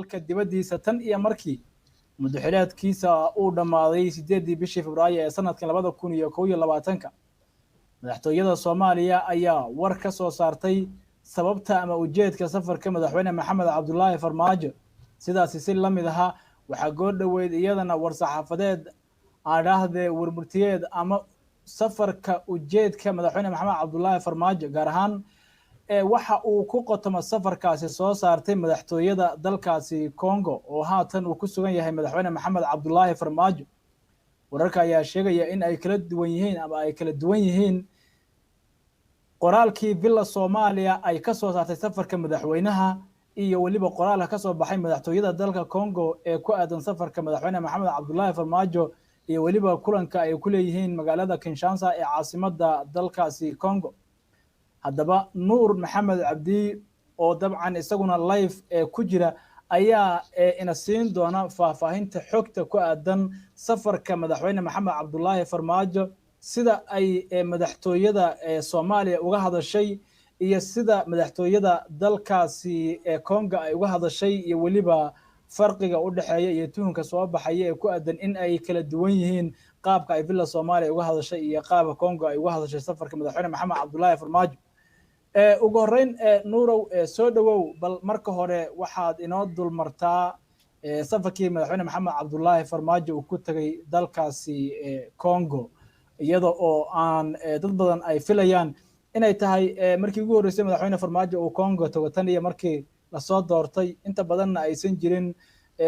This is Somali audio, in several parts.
dalka dibadiisa tan iyo markii muddaxileedkiisa uu dhammaaday 8 bishii Febraayo ee sanadkan 2021 madaxtooyada Soomaaliya ayaa war ka soo saartay sababta ama ujeedka safarka madaxweyne Maxamed Cabdullaahi Farmaajo sidaas si la mid ah waxa goor dhaweyd iyadana war saxaafadeed aadhahdee warmurtiyeed ama safarka ujeedka madaxweyne Maxamed Cabdullaahi Farmaajo gaar ahaan waxa uu ku qotoma safarkaasi soo saartay madaxtooyada dalkaasi Congo oo haatan uu ku sugan yahay madaxweyne Maxamed Cabdullaahi Farmaajo wararka ayaa sheegaya in ay kala duwan yihiin qoraalkii Villa Soomaaliya ay ka soo saartay safarka madaxweynaha iyo waliba qoraalka ka soo baxay madaxtooyada dalka Congo ee ku aadan safarka madaxweyne Maxamed Cabdullaahi Farmaajo iyo waliba kulanka ay ku leeyihiin magaalada Kinshasa ee caasimadda dalkaasi Congo haddaba Nuur Maxamed Cabdi oo dabcan isaguna live ku jira ayaa ina siin doona faahfaahinta xogta ku aadan safarka madaxweyne Maxamed Cabdullaahi Farmaajo sida ay madaxtooyada Soomaaliya uga hadashay iyo sida madaxtooyada dalkaasi Congo ay uga hadashay iyo waliba farqiga u dhaxeeya iyo tuhunka soo baxay ee ku aadan in ay kala duwan yihiin qaabka ay Villa Soomaaliya uga hadashay iyo qaabka Congo ay uga hadashay safarka madaxweyne Maxamed Cabdullaahi Farmaajo ugu horeyn Nuurow soo dhawow bal marka hore waxaad inoo dulmartaa safarkii madaxweyne Maxamed Cabdullaahi Farmaajo uu ku tagay dalkaasi Congo iyadoo oo aan dad badan ay filayaan inay tahay markii ugu horeysay madaxweyne Farmaajo uu Congo tago tan iyo markii la soo doortay inta badanna aysan jirin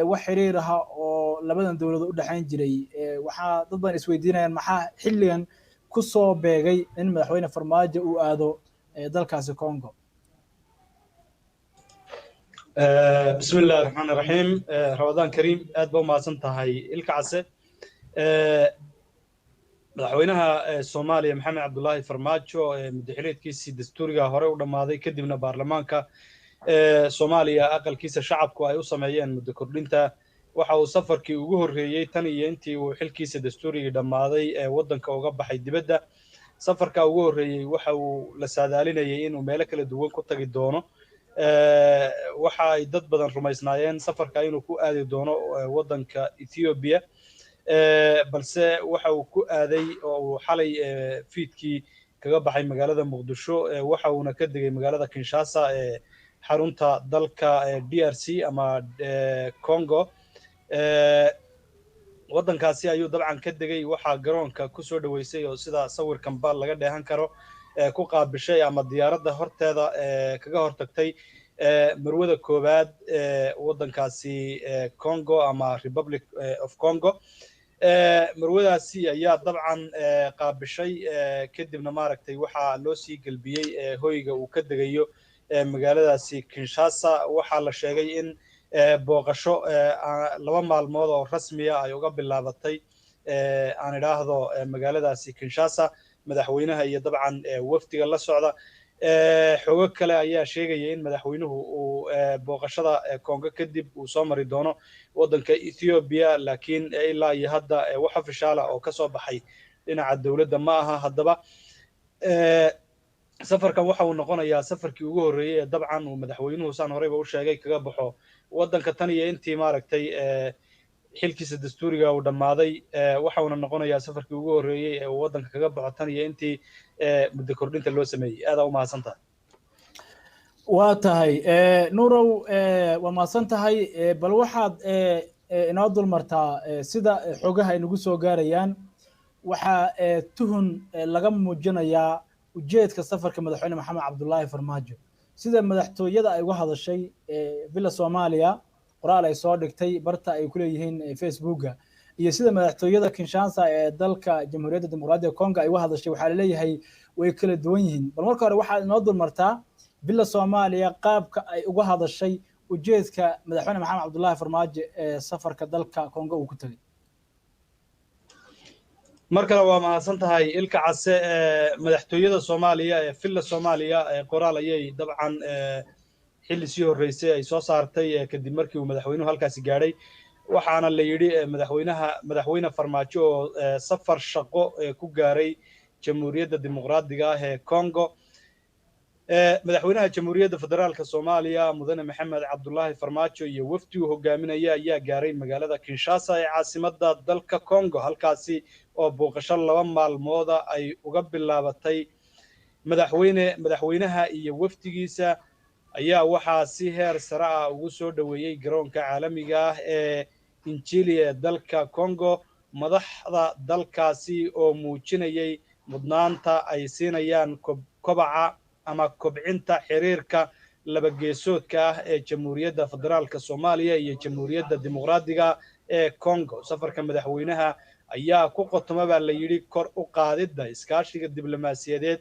wax xiriir ah oo labadan dawladood u dhaxayn jiray waxa dad badan isweydiinayaan maxaa xilligan ku soo beegay in madaxweyne Farmaajo uu aado dalkaasi Congo بسم الله الرحمن الرحيم رمضان كريم aad baa mahadsan tahay ilka case madaxweynaha Soomaaliya Maxamed Cabdullaahi Farmaajo madaxweynaha dastuuriga hore u dhamaaday kadibna baarlamaanka Soomaaliya aqalkiisa shacabku ay u sameeyeen muddo kordhinta waxa uu safarkii ugu horeeyay tan iyo intii uu xilkiisa dastuuriga dhamaaday wadanka uga baxay dibadda safarka ugu horeeyay waxa uu la saadaalinayay inuu meelo kala duwan ku tagi doono waxa ay dad badan rumaysnaayeen safarka inuu ku aadi doono wadanka Ethiopia balse waxa uu ku aaday oo uu xalay fiidkii kaga baxay magaalada Muqdisho waxa uuna ka degay magaalada Kinshasa ee xarunta dalka DRC ama Congo wadankaasi ayuu dabcan ka degay waxa garoonka ku soo dhaweysay oo sida sawirkan bal laga dheehan karo ku qaabishay ama diyaaradda horteeda kaga hortagtay marwada koobaad wadankaasi Congo ama Republic of Congo marwadaasi ayaa dabcan qaabishay kadibna maaragtay waxa loo sii galbiyay hoyga uu ka degayo magaaladaasi Kinshasa waxa la sheegay in booqasho 2 maalmood oo rasmi ah ay uga bilaabatay aan iraahdo magaaladaasi Kinshasa madaxweynaha iyo dabcan waftiga la socda xogo kale ayaa sheegaya in madaxweynuhu uu booqashada Congo kadib uu soo mari doono wadanka Ethiopia laakiin ilaa iyo hadda wax ofishaal ah oo ka soo baxay dhinaca dawladda ma aha haddaba safarkan waxa uu noqonayaa safarkii ugu horeeyay ee dabcan uu madaxweynuhu saan horeyba u sheegay kaga baxo wadanka tan iyo intii maaragtay xilkiisa dastuuriga uu dhamaaday waxa uu noqonayaa safarkii ugu horeeyay ee wadanka kaga baxo tan iyo intii muddo kordhinta loo sameeyay aad u mahadsantahay waa tahay Nuurow waa mahadsantahay bal waxaad inoo dulmartaa sida xogaha ay nagu soo gaarayaan waxa tuhun laga muujinayaa ujeedka safarka madaxweyne Maxamed Cabdullaahi Farmaajo sida madaxtooyada ay uga hadashay Villa Soomaaliya qoraal ay soo dhigtay barta ay ku leeyihiin Facebooka iyo sida madaxtooyada Kinshasa ee dalka Jamhuuriyadda Dimuqraadiga Congo ay uga hadashay waxa la leeyahay way kala duwan yihiin bal marka hore waxa inoo dulmartaa Villa Soomaaliya qaabka ay uga hadashay ujeedka madaxweyne Maxamed Cabdullaahi Farmaajo ee safarka dalka Congo uu ku tagay markale waa mahadsan tahay ilka case madaxtooyada Soomaaliya ee Villa Soomaaliya qoraal ayay dabcan xilli sii horeysay ay soo saartay kadib markii uu madaxweynuhu halkaas gaaray waxaana la yiri madaxweyne Farmaajo oo safar shaqo ku gaaray Jamhuuriyadda Dimuqraadiga ah ee Congo madaxweynaha jamhuuriyadda federaalka soomaaliya mudane maxamed cabdulaahi farmaajo iyo wafdigu hogaaminaya ayaa gaaray magaalada kinshasa ee caasimadda dalka congo halkaasi oo booqasho 2 maalmooda ay uga bilaabatay madaxweynaha iyo wafdigiisa ayaa waxaa si heer sare ah ugu soo dhoweeyey garoonka caalamiga ah ee injili ee dalka congo madaxda dalkaasi oo muujinayay mudnaanta ay siinayaan kobaca ama kobcinta xiriirka laba geesoodka ah ee jamhuuriyadda federaalka soomaaliya iyo jamhuuriyadda dimuqraadiga ee congo safarka madaxweynaha ayaa ku qotoma baa la yidhi kor u qaadidda iskaashiga diblomaasiyadeed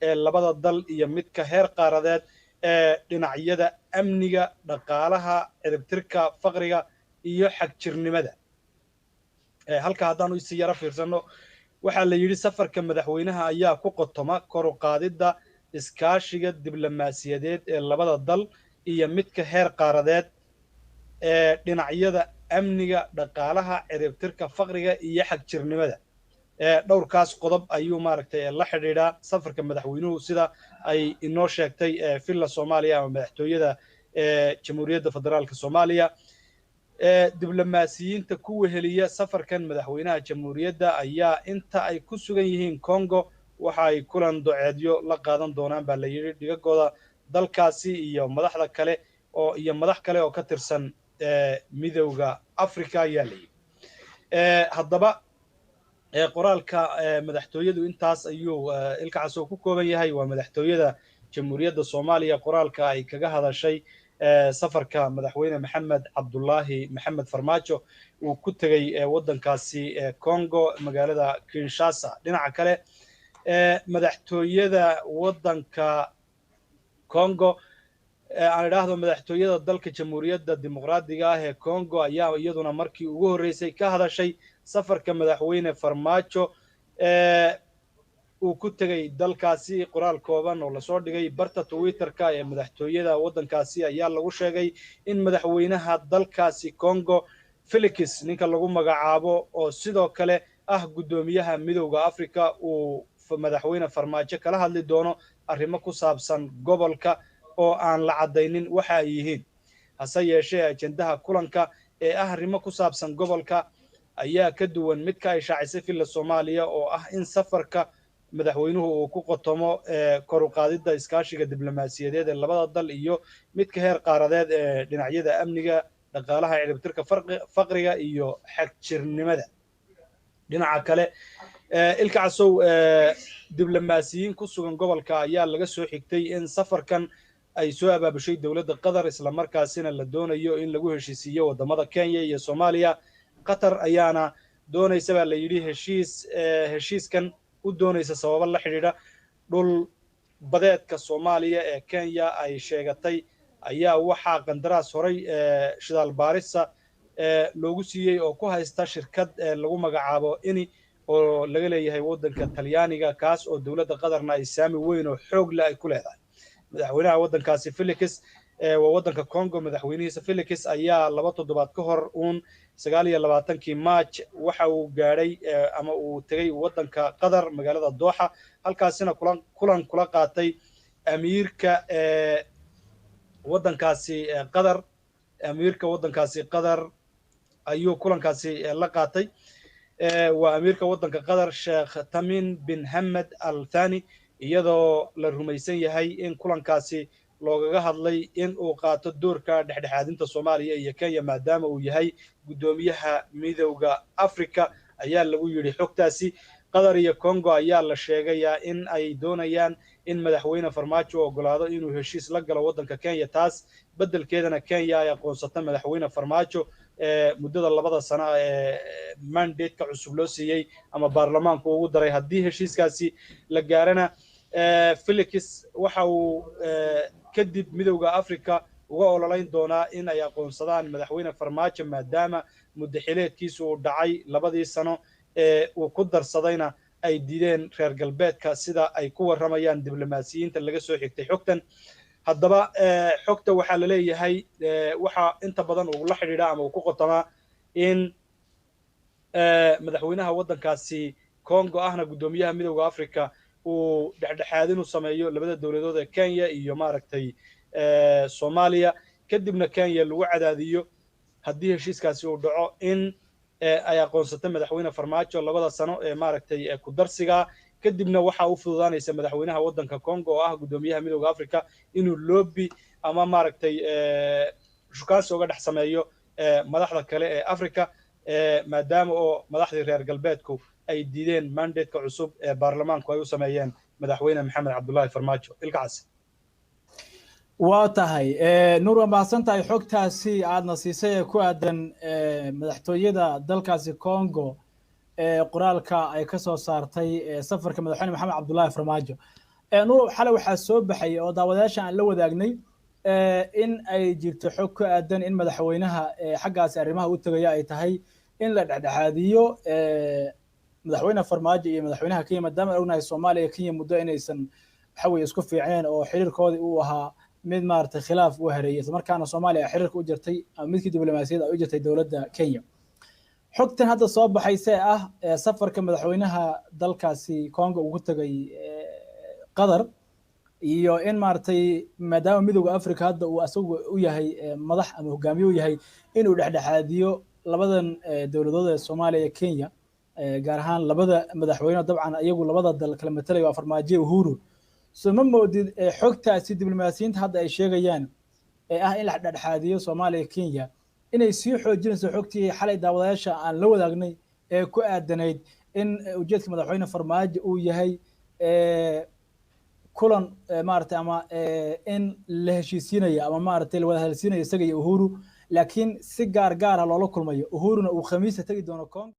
ee labada dal iyo midka heer qaaradeed ee dhinacyada amniga dhaqaalaha ciribtirka faqriga iyo xagjirnimada halka haddaanu isi yara fiirsano waxaa la yidhi safarka madaxweynaha ayaa ku qotoma kor u qaadidda iskaashiga diblomaasiyadeed ee labada dal iyo midka heer qaaradeed ee dhinacyada amniga dhaqaalaha ciribtirka faqriga iyo xagjirnimada dhowrkaas qodob ayuu maaragtay la xidhiidhaa safarka madaxweynuhu sida ay inoo sheegtay villa soomaaliya ama madaxtooyada jamhuuriyadda federaalka soomaaliya diblomaasiyiinta ku weheliya safarkan madaxweynaha jamhuuriyadda ayaa inta ay ku sugan yihiin congo waxa ay kulan doceedyo la qaadan doonaan baa la yidhi dhigagooda dalkaasi iyo madax kale oo ka tirsan midowda africa ayaa la yidhi haddaba qoraalka madaxtooyadu intaas ayuu ilkacaasoo ku kooban yahay waa madaxtooyada jamhuuriyadda soomaaliya qoraalka ay kaga hadashay safarka madaxweyne maxamed cabdulaahi maxamed farmaajo uu ku tegey waddankaasi congo magaalada kinshasa dhinaca kale madaxtooyada waddanka congo aan idhaahdo madaxtooyada dalka jamhuuriyadda dimuqraadiga ah ee congo ayaa iyaduna markii ugu horreysay ka hadashay safarka madaxweyne farmaajo uu ku tegey dalkaasi qoraal kooban oo lasoo dhigay barta twitterka ee madaxtooyada waddankaasi ayaa lagu sheegay in madaxweynaha dalkaasi congo felix ninka lagu magacaabo oo sidoo kale ah guddoomiyaha midowda africa uu madaxweyne farmaajo kala hadli doono arrimo ku saabsan gobolka oo aan la caddaynin waxa ay yihiin hase yeeshee ajendaha kulanka ee ah arrimo ku saabsan gobolka ayaa ka duwan midka ay shaacisay villa soomaaliya oo ah in safarka madaxweynuhu uu ku qotomo kor u qaadidda iskaashiga diblomaasiyadeed ee labada dal iyo midka heer qaaradeed ee dhinacyada amniga dhaqaalaha ciribtirka faqriga iyo xagjirnimada dhinaca kale ilkacasow diblomaasiyiin ku sugan gobolka ayaa laga soo xigtay in safarkan ay soo abaabushay dowladda qatar islamarkaasina la doonayo in lagu heshiisiiyo waddamada kenya iyo soomaaliya qatar ayaana doonaysa baa la yidhi heshiiskan u doonaysa sababo la xidhiidha dhul badeedka soomaaliya ee kenya ay sheegatay ayaa waxaa qandaraas horay shidaal baarisa loogu siiyey oo ku haysta shirkad lagu magacaabo ini oo laga leeyahay waddanka talyaaniga kaas oo dowladda qatarna ay saami weyn oo xoog leh ay ku leedahay madaxweynaha waddankaasi felix waa waddanka congo madaxweynihiisa felix ayaa 2 toddobaad ka hor 29 March waxa uu gaadhay ama uu tegey waddanka qatar magaalada dooxa halkaasina kulan kula qaatay amiirka waddankaasi qatar ayuu kulankaasi la qaatay waa amiirka waddanka qatar sheekh tamin bin hamed al thani iyadoo la rumaysan yahay in kulankaasi loogaga hadlay in uu qaato doorka dhexdhexaadinta soomaaliya iyo kenya maadaama uu yahay guddoomiyaha midowda africa ayaa lagu yidhi xogtaasi qatar iyo congo ayaa la sheegayaa in ay doonayaan in madaxweyne farmaajo ogolaado inuu heshiis la galo waddanka kenya taas beddelkeedana kenya ay aqoonsata madaxweyne farmaajo muddada 2 sano ee mandate-ka cusub loo siiyey ama baarlamaanku ugu daray haddii heshiiskaasi la gaarana felix waxa uu kadib midowda africa uga ololayn doonaa in ay aqoonsadaan madaxweyne farmaajo maadaama muddaxileedkiisu uu dhacay 2 sano uu ku darsadayna ay diideen reer galbeedka sida ay ku warramayaan diblomaasiyiinta laga soo xigtay xogtan haddaba xogta waxaa la leeyahay waxa inta badan uu la xidhiidha ama uu ku qotamaa in madaxweynaha waddankaasi congo ahna guddoomiyaha midowda africa uu dhexdhexaadin u sameeyo labada dowladood ee Kenya iyo maaragtay Soomaaliya kadibna Kenya lagu cadaadiyo haddii heshiiskaasi uu dhaco in ay aqoonsato madaxweyne Farmaajo labada sano ee maaragtay ku darsiga kadibna waxa uu fududaanaysa madaxweynaha waddanka Congo oo ah gudoomiyaha midowga Afrika inuu lobby ama maaragtay shukaas uga dhex sameeyo madaxda kale ee Afrika maadaama oo madaxdii reer galbeedku ay diideen mandate-ka cusub ee baarlamaanku ay u sameeyeen madaxweyne maxamed cabdullaahi farmaajo ilkaas waa tahay nuur waa mahadsan tahay xogtaasi aadna siisay ee ku aadan madaxtooyada dalkaasi Congo qoraalka ay ka soo saartay safarka madaxweyne maxamed cabdullaahi farmaajo nuur xalay waxaa soo baxay oo daawadayaasha aan la wadaagnay in ay jirto xog ku aadan in madaxweynaha xaggaasi arrimaha u tagaya ay tahay in la dhexdhexaadiyo madaxweyne farmaajo iyo madaxweynaha Kenya maadaama ay ognahay Soomaaliya Kenya muddo inaysan waxa weeye isku fiicneen oo xiriirkoodii uu ahaa mid maartay khilaaf u hareeyay isla markaana Soomaaliya xiriirka u jirtay ama midkii diblomaasiyadda ay u jirtay dawladda Kenya xogtan hadda soo baxaysay ah safarka madaxweynaha dalkaasi Congo ugu tagay Qatar iyo in maartay maadaama midowga Afrika hadda uu asagu u yahay madax ama hogaamiye u yahay inuu dhexdhexaadiyo labadan dawladood ee Soomaaliya iyo Kenya gaar ahaan labada madaxweyne dabcan ayagu labada dal kala matalay waa Farmaajo Uhuru soo moodid xogtaasi diblomaasiyiinta hadda ay sheegayaan in la dhexdhexaadiyo Soomaaliya iyo Kenya inay sii xoojinayso xogtii xalay daawadayaasha aan la wadaagnay ee ku aadanayd in ujeedka madaxweyne Farmaajo uu yahay kulan maartay ama in la heshiisiinayo ama maartay la wada hadalsiinayo isaga iyo Uhuru laakiin si gaar ah loola kulmayo Uhuruna uu Khamiista tagi doono Congo